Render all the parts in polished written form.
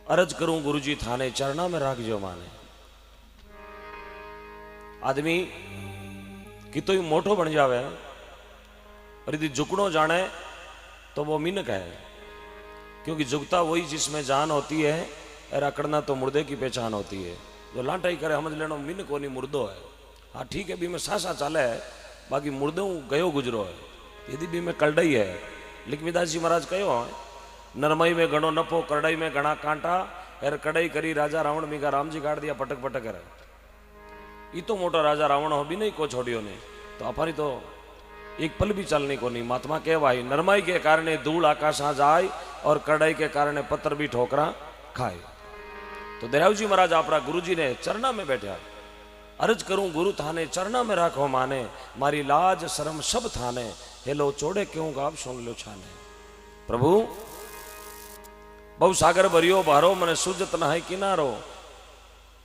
अरज करूं गुरुजी थाने चरणा में राखजो माने। आदमी कि तो मोटो बन जावे और यदि झुकनो जाने तो वो मिनक है, क्योंकि झुकता वही जिसमें जान होती है और अकड़ना तो मुर्दे की पहचान होती है। जो लांटाई करे समझ लेनो मिनक कोनी मुर्दो है। हाँ ठीक है भी में सासा चाले है, बाकी मुर्दो गयो गुजरो है। यदि भी में कलडई है, लेकिन विदास जी महाराज कहो नरमई में घणो नफो करड़ई में घना कांटा, एर कड़ई करी राजा रावण मीका राम जी काट दिया पटक पटक करे। ये तो मोटा राजा रावण हो भी नहीं को छोड़ियो नहीं, तो अपारी तो एक पल भी चलनी को नहीं। महात्मा कहवाई नरमाई के कारण धूल आकाश आ जाए और कड़ाई के कारण पत्थर भी ठोकरा खाए। तो दयाव जी महाराज आपरा गुरु जी ने चरणा में बैठा, अर्ज करूं गुरु थाने चरणा में राखो माने, मारी लाज शर्म सब थाने, हेलो चोड़े क्यों गाप सुन लो छाने। प्रभु बहु सागर भरियो भारो मने सुजत न है किनारो,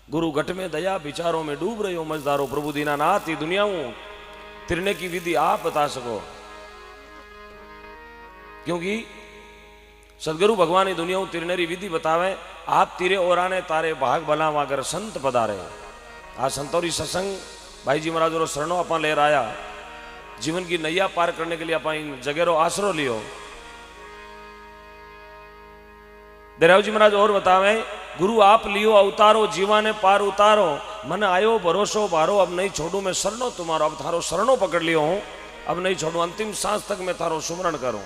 गुरु घट में दया विचारों में डूब रही हो मजदारो। प्रभु दीनानाथ ये दुनियाओं तिरने की विधि आप बता सको, क्योंकि सदगुरु भगवान ये दुनियाओं तिरनेरी विधि बतावे। आप तीरे ओराने तारे भाग बनावा अगर संत पधारे। आ संतोरी सत्संग भाई जी महाराज रो शरणों अपन ले आया, जीवन की नैया पार करने के लिए अपन इन जगह आसरो लियो। दरियाव जी महाराज और बतावे गुरु आप लियो अवतारो, जीवाने पार उतारो, मन आयो भरोसो भारो, अब नहीं छोड़ू मैं शरणो तुम्हारो। अब थारो शरणो पकड़ लियो हूं, अब नहीं छोड़ू, अंतिम सांस तक मैं थारो सुमरण करूं।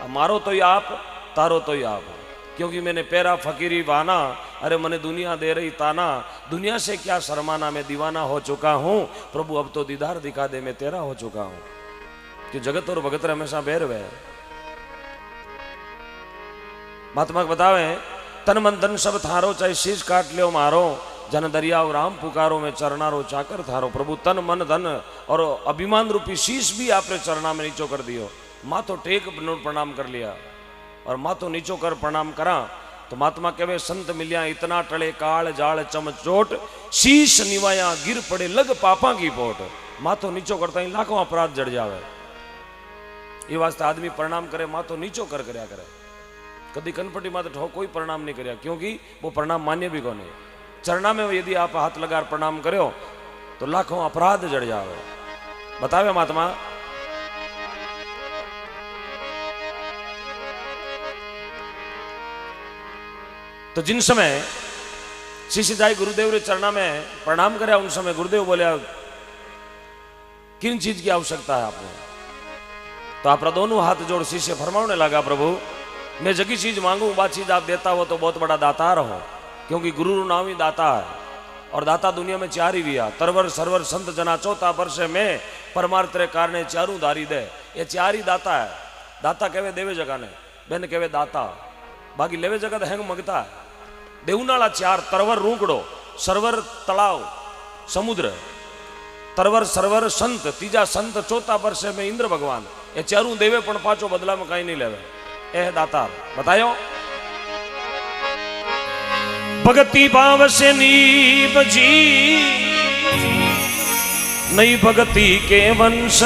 अब मारो तो ही आप, तारो तो ही आप, क्योंकि मैंने पैरा फकीरी बाना, अरे मने दुनिया दे रही ताना, दुनिया से क्या शर्माना, मैं दीवाना हो चुका हूं। प्रभु अब तो दीदार दिखा दे, मैं तेरा हो चुका हूं। कि जगत और भगत हमेशा बैर वे। महात्मा बतावे तन मन धन सब थारो, चाहे शीश काट लियो मारो, जन दरिया राम पुकारो, में चरणारो चाकर थारो। प्रभु तन मन धन और अभिमान रूपी शीश भी आपने चरणा में नीचो कर दियो। माँ तो टेक प्रणाम कर लिया और माँ तो नीचो कर प्रणाम करा। तो महात्मा कहे संत मिलिया इतना टले काल जाल चमचोट, शीश निवाया गिर पड़े लग पापा की पोट। माँ तो नीचो करता ही लाखों अपराध जड़ जावे। ये वास्ते आदमी प्रणाम करे माँ तो नीचो कर करया करे। कभी कनपटी माता ठो कोई प्रणाम नहीं करया, क्योंकि वो प्रणाम मान्य भी को नहीं। चरणा में यदि आप हाथ लगा प्रणाम करो तो लाखों अपराध जड़ जावे। बतावे महात्मा तो जिन समय शिष्य जाए गुरुदेव रे चरणा में प्रणाम करे, उन समय गुरुदेव बोले किन चीज की आवश्यकता है आपने। तो आप दोनों हाथ जोड़ शिष्य फरमाने लगा प्रभु मैं जगी चीज मांगू बात चीज आप देता हो तो बहुत बड़ा दातार हो, क्योंकि गुरु नाम ही दाता है। और दाता दुनिया में चार ही दिया, तरवर सरवर संत जना चौथा वर्ष में परमार्थ रे कारणे चारू धारी दे। ये चार ही दाता है। दाता कहवे देवे जगह ने, बेन कहवे दाता, बाकी लेवे जगह हैंग मगता है। देवनाला चार, तरवर रूकड़ो, सरवर तलाव समुद्र, तरवर सरवर संत, तीजा संत, चौथा वर्ष में इंद्र भगवान। ये चारू देवे पण पाचो बदला में कहीं नहीं लेवे। ए दाता बतायो भगति भाव से नीब जी नई भगति के वंश,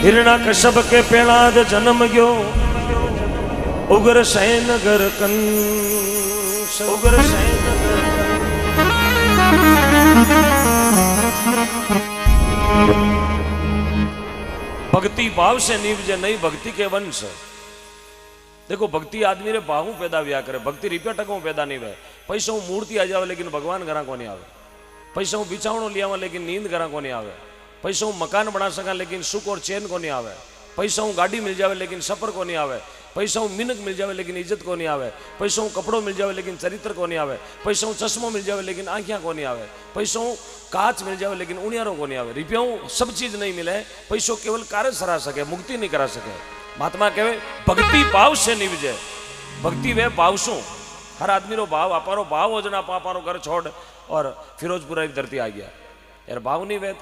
हिरण्यकश्यप के पेड़ाद जन्म गयो, उग्र सैन गर कंस, उग्र सैन भक्ति भाव से नीवजे नहीं भक्ति के वंश। देखो भक्ति आदमी रे भावों पैदा व्या करे, भक्ति रुपया टकों पैदा नहीं वे। पैसों मूर्ति आ जावे लेकिन भगवान घरा को नहीं आवे। पैसों बिछावणो लियावा लेकिन नींद घरा को नहीं आवे। पैसों मकान बना सका लेकिन सुख और चैन को नहीं आवे। पैसों गाड़ी मिल जावे लेकिन सफर को नहीं आवे। पैसों मिनक मिल जावे लेकिन इज्जत को नहीं आवे। पैसों कपड़ों मिल जावे लेकिन चरित्र को नहीं आवे। पैसों चश्मो मिल जावे लेकिन आंखियां को नहीं आवे। पैसों काच मिल जावे लेकिन उनियारों को नहीं आवे। रुपयों सब चीज नहीं मिले, पैसों केवल कार्य सरा सके, मुक्ति नहीं करा सके। महात्मा कहे भक्ति भाव से निवजे। भक्ति वे भाव सु हर आदमी रो भाव अपारो भाव हो जना पापारो घर छोड़ और फिरोजपुर एक धरती आ गया। यार भाव नहीं वेद,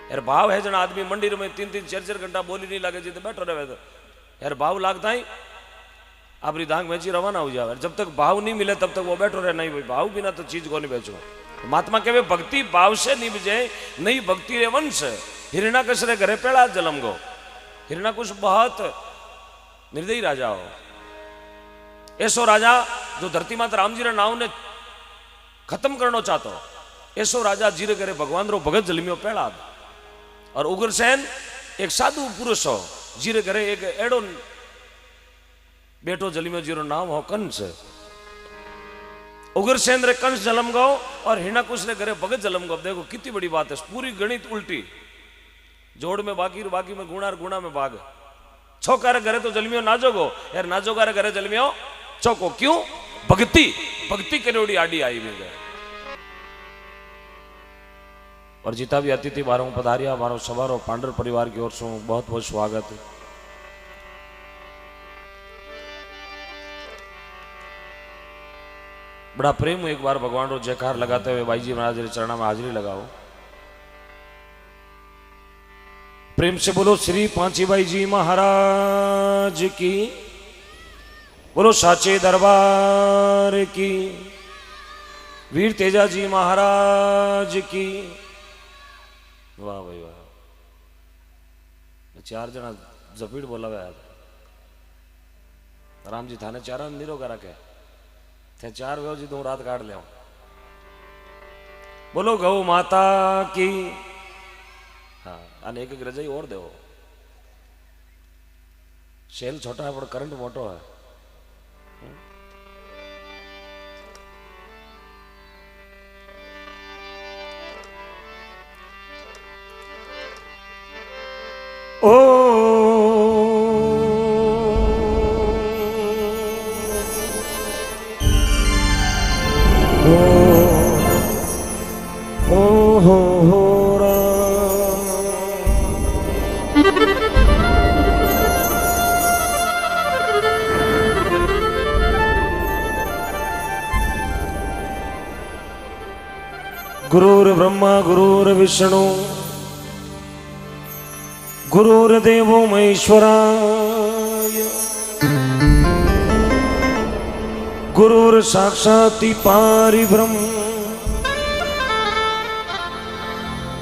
यार भाव है जना आदमी मंदिर में 3-3 4-4 घंटा बोली नहीं लगे जितने बैठो रहे तो यार भाव लागता ही आपरी दांग बेची रवाना हो जाए। जब तक भाव नहीं मिले तब तक वो बैठो रहे। नहीं भाई भाव बिना तो चीज को नहीं बेचो। महात्मा कहे भक्ति भाव से निवजे नहीं भक्ति रे वंश, हिरण्यकश्यप रे घरे पेड़ा जलम गो। हिरण्यकश्यप बहुत निर्दयी राजा हो। ऐसो राजा जो धरती माता राम जी रे नाव ने खत्म करना चाहतो, ऐसो राजा जीरे करे भगवान रो भगत जलमियो पहला। और उग्रसेन एक साधु पुरुष हो, जीरे करे एक एडो बेटो जलमियो जीरो नाम हो कंस। उग्रसेन रे कंस जलम गो और हिरण्यकुश रे घरे भगत जलम गो। देखो कितनी बड़ी बात है, पूरी गणित उल्टी, जोड़ में बाकी बाकी में गुणा और गुणा में भाग। छोका रे घरे तो जलमियो नाजोगो यार, नाजोगा रे घरे जलमियो चौको। क्यों? भक्ति, भक्ति करोड़ी आडी आई में गए। और जितना भी अतिथि बारों पधारिया मारो सवारो पांडर परिवार की ओर से बहुत बहुत स्वागत है। बड़ा प्रेम हूं, एक बार भगवान रो जयकार लगाते हुए भाई जी महाराज रे चरणा में हाजिरी लगाओ। प्रेम से बोलो श्री पांची भाई जी महाराज की, बोलो साचे दरबार की, वीर तेजा जी महाराज की। वाह भाई वाह, चार जना जपीड़ बोला यार। राम जी थाने चार नीरो करा के थे चार वे जी तो रात काट ले। बोलो गौ माता की। हाँ, आने एक रजाई और दो। शेल छोटा है पर करंट मोटो है। ओ हो गुरुर् ब्रह्मा गुरुर्विष्णु गुरुर्देवो महेश्वराय गुरुर्साक्षात् परब्रह्म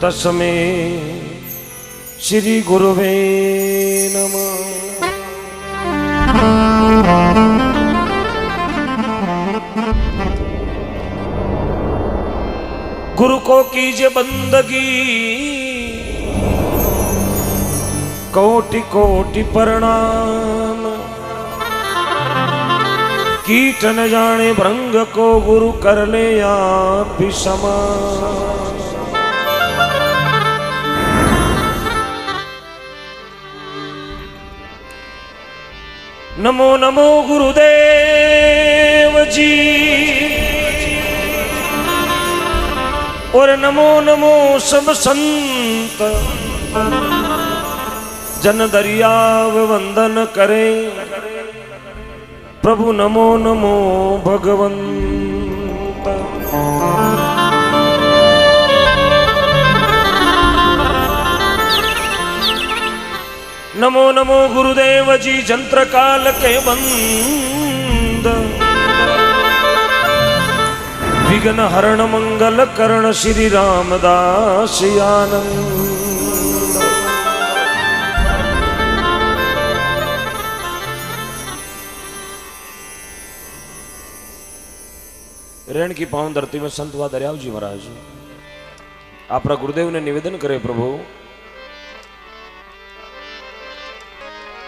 तस्मै श्री गुरुवे नमः। गुरु को कीजिए बंदगी कोटि कोटि प्रणाम। कीट न जाने भृंग को गुरु कर ले आप भी समान। नमो नमो गुरुदेव जी और नमो नमो सब संत जन दरियाव वंदन करे। प्रभु नमो नमो भगवंत। नमो नमो गुरुदेव जी जंत्र काल के बंद। विघ्न हरण मंगल करण श्री रामदास आनंद। रेण की पावन धरती में संत व दरियाव जी महाराज आपरा गुरुदेव ने निवेदन करे। प्रभु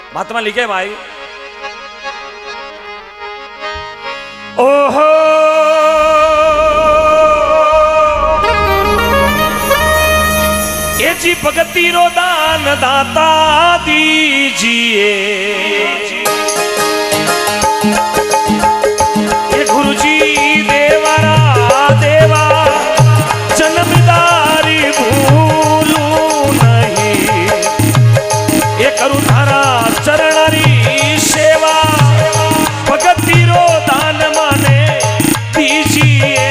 महात्मा लिखे भाई, ओहो ये जी भगती रो दान दाता दीजिए। ये गुरु जी देवरा देवा जन्मदारी भूलू नहीं। ये करू धारा चरणारी सेवा भगती रो दान माने दीजिए।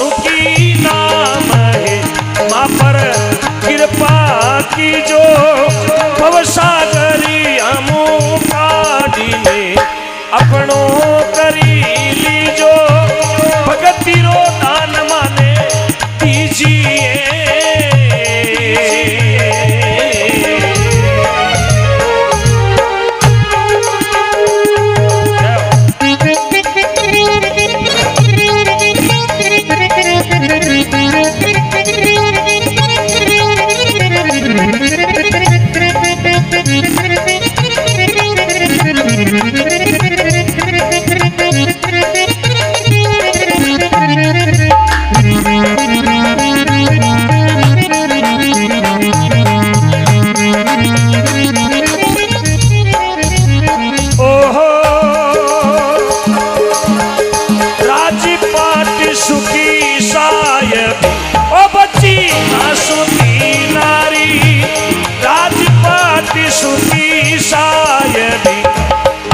सुखी नाम है माँ पर कृपा की जो भवसागरी हमू काढ़ी ने अपनो करी लीजो भगती रो दान माने दीजिए।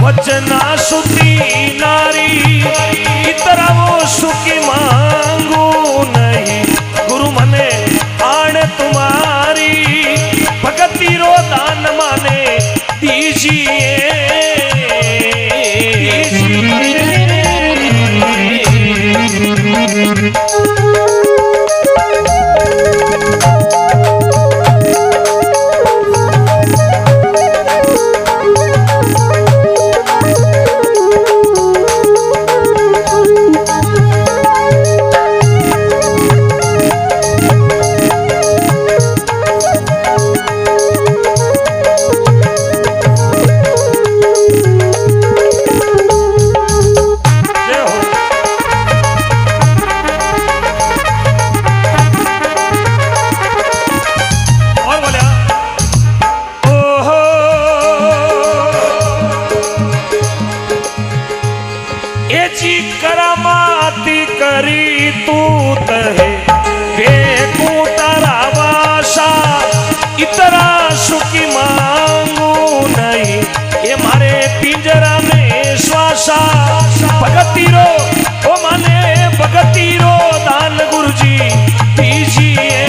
वचना सुखी नारी इतना वो सुखी मांगू नहीं गुरु मने आण तुम्हारी भगती रो दान माने दीजिए। करामाती करी तू तहे देखू तारा वासा इतना सुखी मांगू नहीं ये मारे पिंजरा में श्वासा भगती रो ओ माने भगती रो दान गुरुजी दीजिए।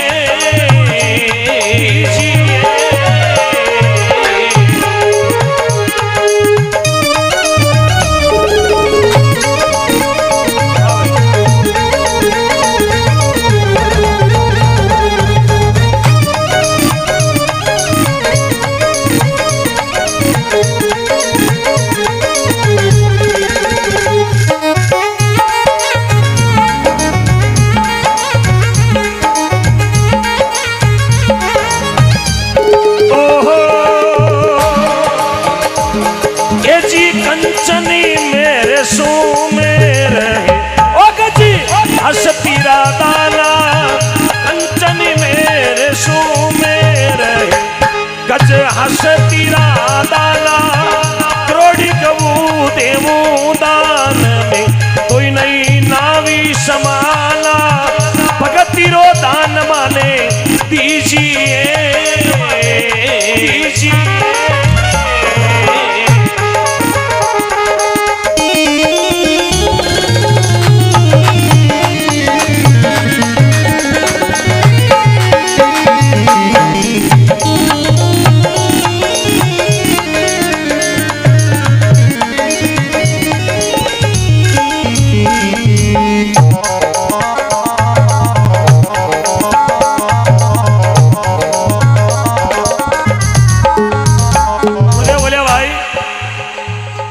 कंचनी मेरे सू में रहे ओ गजी हसतीरा दाना कंचनी मेरे सू में रहे गज हसतीरा दाना करोड़ी गवू देवू दान में कोई नहीं नावी समाना भगती रो दान माने दीजिए दीजिए।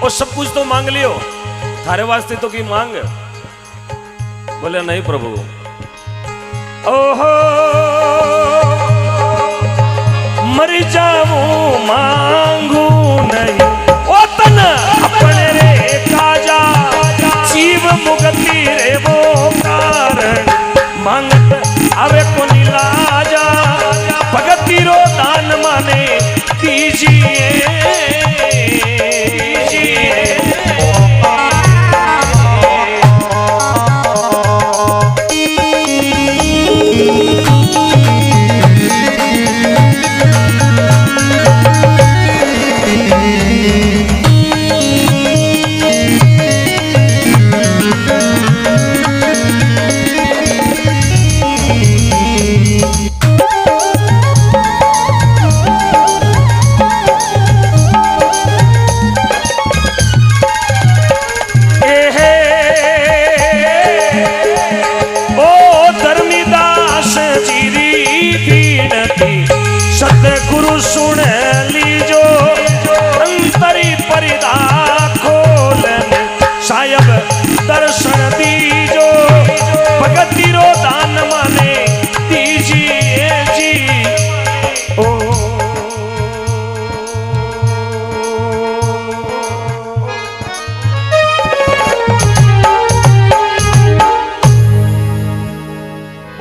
सब कुछ तो मांग लियो थारे वास्ते तो की मांग। बोले नहीं प्रभु। ओहो मर जाऊं मांगू नहीं ओ तन अपने रे काजा जीव मुक्ति रे वो कारण मांगत आवे को नीलाजा भगती रो दान माने दीजिए।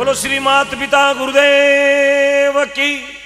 बोलो श्री मात पिता गुरुदेव की।